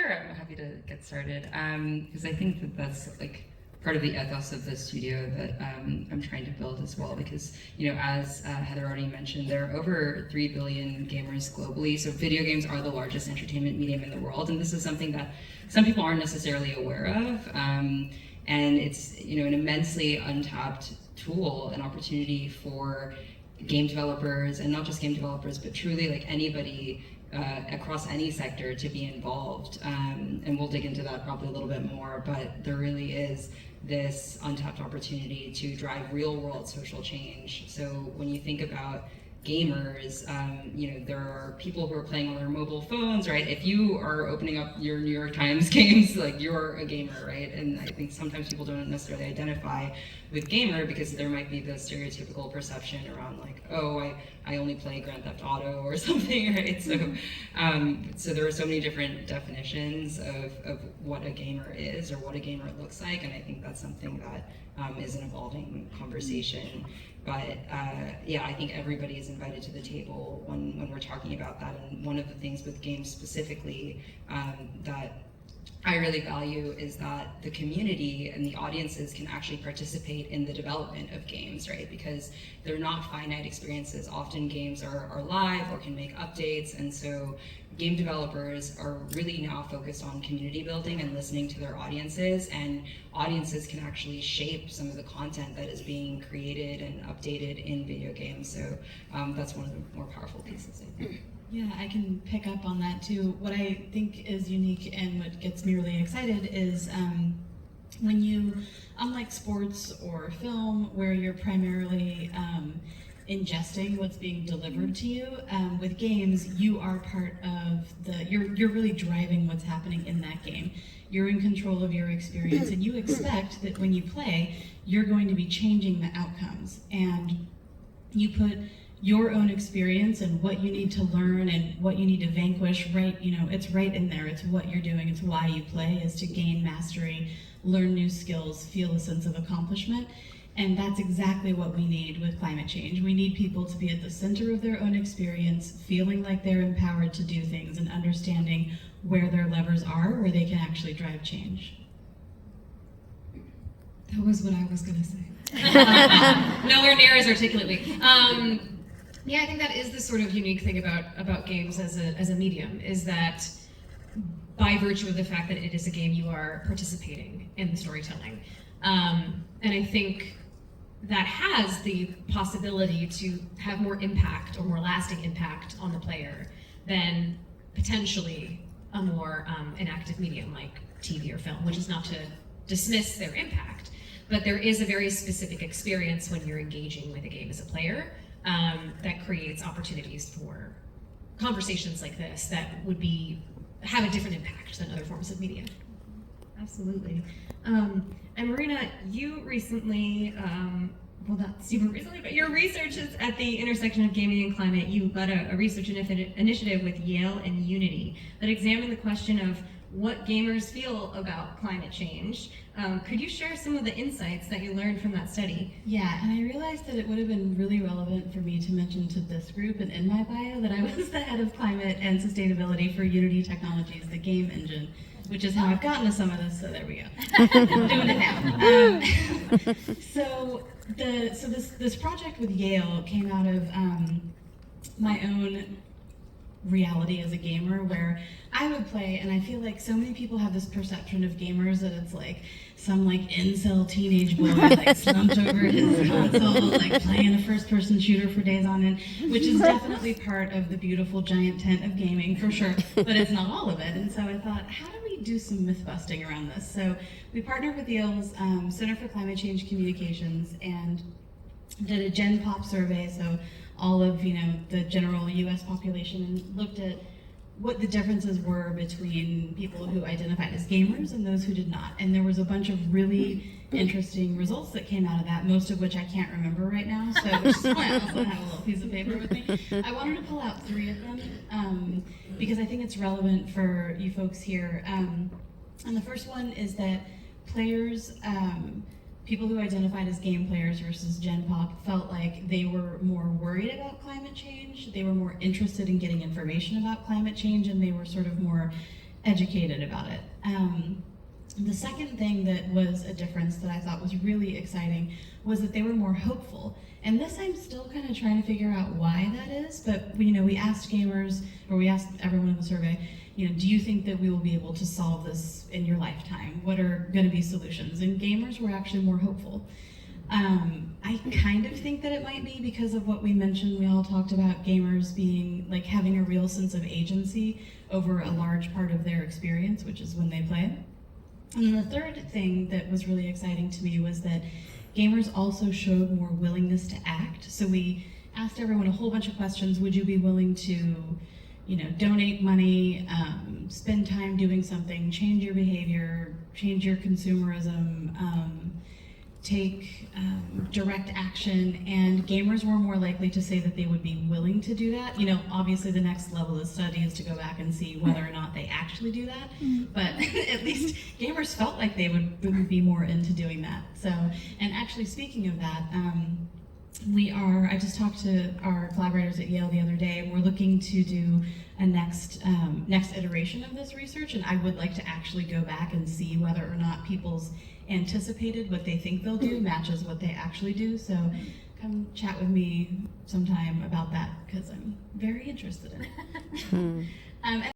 Sure, I'm happy to get started. Because I think that that's like part of the ethos of the studio that I'm trying to build as well. Because as Heather already mentioned, there are over 3 billion gamers globally. So video games are the largest entertainment medium in the world, and this is something that some people aren't necessarily aware of. And it's an immensely untapped tool, an opportunity for game developers, and not just game developers, but truly like anybody across any sector to be involved. And we'll dig into that probably a little bit more, but there really is this untapped opportunity to drive real world social change. So when you think about gamers, there are people who are playing on their mobile phones, right? If you are opening up your New York Times games, like you're a gamer, right? And I think sometimes people don't necessarily identify with gamer because there might be the stereotypical perception around like, oh, I only play Grand Theft Auto or something, right? So there are so many different definitions of what a gamer is or what a gamer looks like, and I think that's something that is an evolving conversation. But yeah, I think everybody is invited to the table when we're talking about that. And one of the things with games specifically that I really value is that the community and the audiences can actually participate in the development of games, right? Because they're not finite experiences. Often games are live or can make updates, and so game developers are really now focused on community building and listening to their audiences, and audiences can actually shape some of the content that is being created and updated in video games. So that's one of the more powerful pieces, I think. Yeah, I can pick up on that too. What I think is unique and what gets me really excited is when you, unlike sports or film, where you're primarily ingesting what's being delivered to you, with games, you are part of you're really driving what's happening in that game. You're in control of your experience, and you expect that when you play, you're going to be changing the outcomes. And you put your own experience and what you need to learn and what you need to vanquish, right? It's right in there. It's what you're doing. It's why you play, is to gain mastery, learn new skills, feel a sense of accomplishment. And that's exactly what we need with climate change. We need people to be at the center of their own experience, feeling like they're empowered to do things and understanding where their levers are, where they can actually drive change. That was what I was gonna say. Nowhere near as articulately. Yeah, I think that is the sort of unique thing about games as a medium, is that by virtue of the fact that it is a game, you are participating in the storytelling. And I think that has the possibility to have more impact or more lasting impact on the player than potentially a more inactive medium like TV or film, which is not to dismiss their impact, but there is a very specific experience when you're engaging with a game as a player that creates opportunities for conversations like this that would have a different impact than other forms of media. Absolutely. And Marina, you recently, well, not super recently, but your research is at the intersection of gaming and climate. You led a research initiative with Yale and Unity that examined the question of what gamers feel about climate change. Could you share some of the insights that you learned from that study? Yeah, and I realized that it would have been really relevant for me to mention to this group and in my bio that I was the head of climate and sustainability for Unity Technologies, the game engine, which is how I've gotten to some of this, so there we go. Doing it now. So this project with Yale came out of my own reality as a gamer, where I would play, and I feel like so many people have this perception of gamers that it's like some like incel teenage boy like slumped over his console, like playing a first-person shooter for days on end, which is definitely part of the beautiful giant tent of gaming for sure, but it's not all of it. And so I thought, how do we do some myth busting around this? So we partnered with Yale's Center for Climate Change Communications and did a Gen Pop survey, so all of the general U.S. population, and looked at what the differences were between people who identified as gamers and those who did not. And there was a bunch of really interesting results that came out of that, most of which I can't remember right now, so which is why I also have a little piece of paper with me. I wanted to pull out 3 of them because I think it's relevant for you folks here. And the first one is that players, people who identified as game players versus Gen Pop felt like they were more worried about climate change, they were more interested in getting information about climate change, and they were sort of more educated about it. The second thing that was a difference that I thought was really exciting was that they were more hopeful. And this I'm still kind of trying to figure out why that is, but we asked gamers, or we asked everyone in the survey, do you think that we will be able to solve this in your lifetime? What are going to be solutions? And gamers were actually more hopeful. I kind of think that it might be because of what we mentioned. We all talked about gamers being like having a real sense of agency over a large part of their experience, which is when they play. And then the third thing that was really exciting to me was that gamers also showed more willingness to act. So we asked everyone a whole bunch of questions. Would you be willing to, donate money, spend time doing something, change your behavior, change your consumerism, take direct action? And gamers were more likely to say that they would be willing to do that. Obviously the next level of the study is to go back and see whether or not they actually do that. But at least gamers felt like they would be more into doing that. So, and actually speaking of that, I just talked to our collaborators at Yale the other day, and we're looking to do a next iteration of this research, and I would like to actually go back and see whether or not people's anticipated what they think they'll do matches what they actually do. So come chat with me sometime about that, because I'm very interested in it.